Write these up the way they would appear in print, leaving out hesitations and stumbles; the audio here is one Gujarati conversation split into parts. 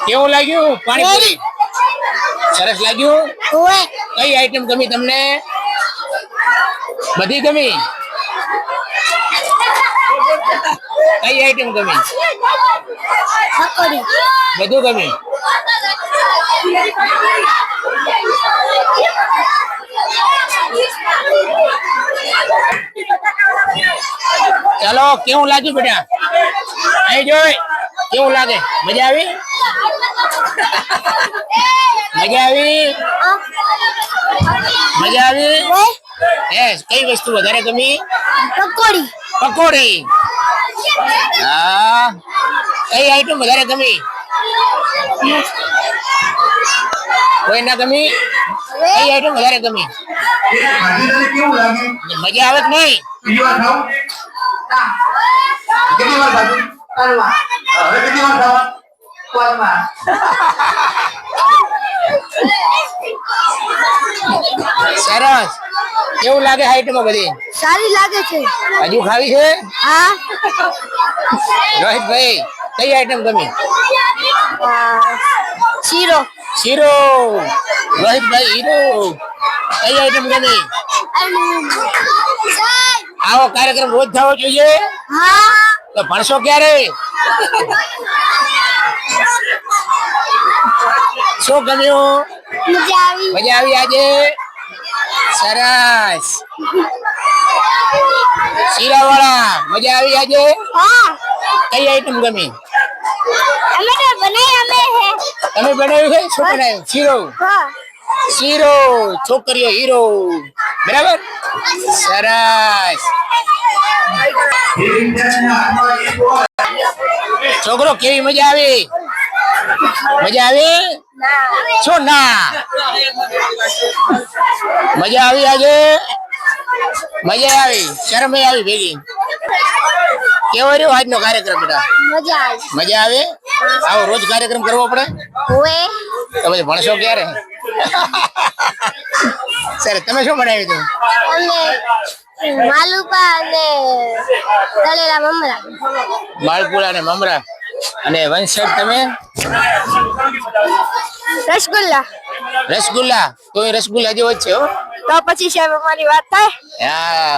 કેવું લાગ્યું પાણીપુરી? સરસ લાગ્યું. કઈ આઈટમ ગમી તમને? બધી ગમી? કઈ આઈટમ ગમી? બધું ગમી. ચાલો, કેવું લાગ્યું બેટા? અહીં જોઈ કેવું લાગે? મજા આવી? મજા આવી? મજા આવી? કઈ વસ્તુ વધારે ગમી? પકોડી. પકોડી. હા. કઈ આઈટમ વધારે ગમી? કોઈ ના ગમી? કઈ આઈટમ વધારે ગમી? મજા આવે કે નહીં? સરસ. કેવું લાગે આઈટમો બધી? સારી લાગે છે. હજુ ખાવી છે? હા. રોહિતભાઈ, કઈ આઈટમ ગમી? શીરો. શીરો. રોહિતભાઈ હીરો. કઈ આઈટમ ગમી? આવો કાર્યક્રમ રોજ થવો જોઈએ. હા. તો ભણશો ક્યારે? શું ગમ્યું? મજા આવી. મજા આવી આજે? સરસ. શીરાવાળા, મજા આવી આજે? હા. કઈ આઈટમ ગમી? અમે તો બનાવ્યું. તમે બનાવ્યું છે? શું બનાવ્યું? શીરો. હા. શીરો. છોકરીઓ હીરો. બરાબર. સરસ. છોકરો, કેવી મજા આવી? મજા આવી? શું ના? મજા આવી આજે? મજા આવી? શરમ આવી ભેગી? કેવો રહ્યો આજનો કાર્યક્રમ બેટા? મજા આવી. મજા આવે? આવો રોજ કાર્યક્રમ કરવો પડે? ઓએ. તો પછી ભણશો ક્યારે? સર, તમે શું બનાવ્યું હતું? અને માલુપા અને તળેલા મમરા. માલપુરા અને મમરા. અને વંશ સાહેબ, તમે? રસગુલ્લા. રસગુલ્લા. તો એ રસગુલ્લા જેવો જ છે હો. તો પછી સાહેબ અમારી વાત થાય. હા.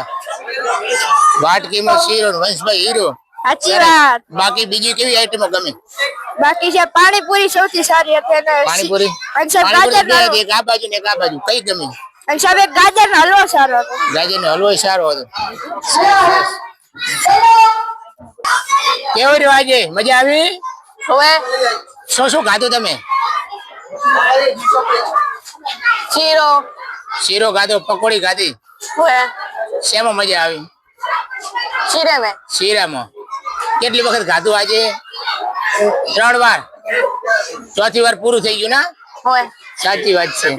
વાટકીમાં શીરો, વંશભાઈ હીરો. સાચી વાત. બાકી બીજી કેવી આઈટમો ગમે? બાકી છે પાણીપુરી સૌથી સારી હતી. પાણીપુરી. અને સાહેબ ગાજરનો એક આ બાજુ ને એક આ બાજુ. કઈ ગમી? અને સાહેબ એક ગાજરનો હલવો સારો હતો. ગાજરનો હલવો સારો હતો. કેવો રહ્યો આજે? મજા આવી? ઓએ. શું શું ખાધું તમે? શીરો. શીરો ખાધો, પકોડી ખાધી. ઓએ. શેમાં મજા આવી? શીરે મે. શીરામાં. કેટલી વખત ખાધું આજે? 3 વાર. ચોથી વાર પૂરું થઈ ગયું ના? ઓએ. સાચી વાત છે.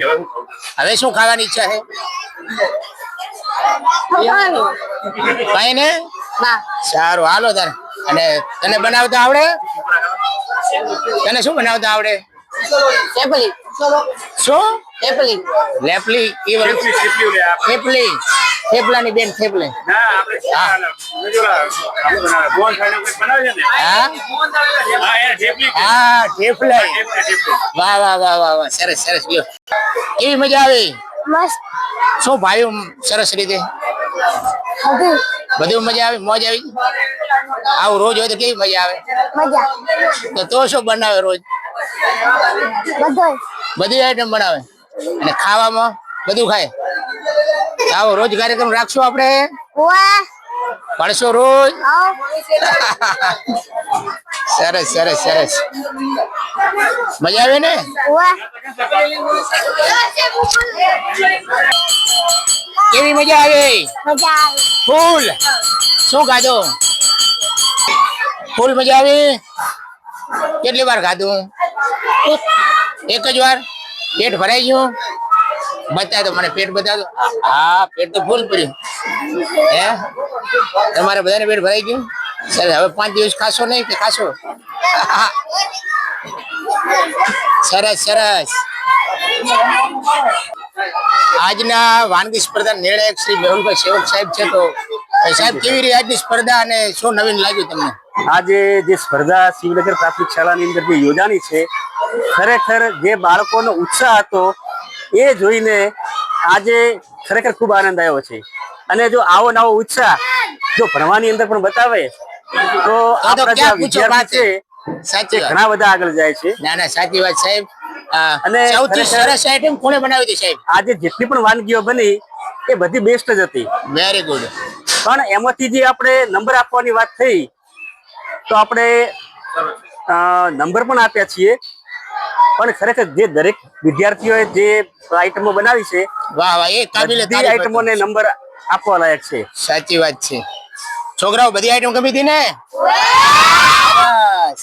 હવે શું ખાવાની ઈચ્છા છે? કઈ ને? ના. સારું, હાલો તાર. અને તને બનાવતા આવડે? તને શું બનાવતા આવડે? થેપલી. શું? થેપલી. લેપલી. થેપલી. થેપલાની બેન થેપલી. હા. હા, થેપલા. વાહ વાહ વાહ વાહ વાહ. સરસ સરસ. કેવી મજા આવી? મસ્ત. શું ભાવ્યું સરસ રીતે? બધું મજા આવી? મોજ આવી? આવું રોજ હોય તો કેવી મજા આવે? મજા. તો શું બનાવે રોજ? બધી આઈટમ બનાવે. અને ખાવામાં બધું ખાય? આવો રોજ કાર્યક્રમ રાખશું આપણે? ભણશો રોજ? સરસ સરસ સરસ. મજા આવે ને? કેવી મજા આવે? ફૂલ. શું ખાધું? ફૂલ મજા આવી? કેટલી વાર ખાધું? એક જ વાર? પેટ ભરાઈ ગયું? બતા દો મને, પેટ બતા દો. હા, પેટ તો ફૂલ પડ્યું. હે, તમારે બધાને પેટ ભરાઈ ગયું? સર, હવે 5 દિવસ ખાશો નહીં કે ખાશો? સરસ સરસ. આજના વાનગી સ્પર્ધા નિર્ણાયક શ્રી મેહુલભાઈ સેવક સાહેબ છે. તો સાહેબ, કેવી રહી આજની સ્પર્ધા અને શું નવીન લાગ્યું તમને? આજે જે સ્પર્ધા શિવનગર પ્રાથમિક શાળાની અંદર જે યોજાની છે ખરેખર જે બાળકોનો ઉત્સાહ હતો એ જોઈને આજે ખરેખર ખૂબ આનંદ આવ્યો છે. અને જો આવો નવો ઉત્સાહ જો ભણવાની અંદર પણ બતાવે તો આપણા જે ક્યાં પૂછો વિદ્યાર્થી છે સાચી તે વાત. ઘણા બધા આગળ જાય છે. ના ના સાચી વાત સાહેબ. અને સૌથી ખરેખર સરસ આઈટમ કોણે બનાવી હતી સાહેબ? આજે જેટલી પણ વાનગીઓ બની એ બધી બેસ્ટ જ હતી. Very good. પણ એમાંથી જે આપણે નંબર આપવાની વાત થઈ તો આપણે નંબર પણ આપ્યા છીએ. પણ ખરેખર જે દરેક વિદ્યાર્થીઓએ જે આઈટમો બનાવી છે વાહ વાહ, એ કાબિલે બધી તારીફ હતું. આઈટમોને નંબર આપવા લાયક છે. સાચી વાત છે. છોકરાઓ બધી આઈટમ ગમી હતી ને? બસ.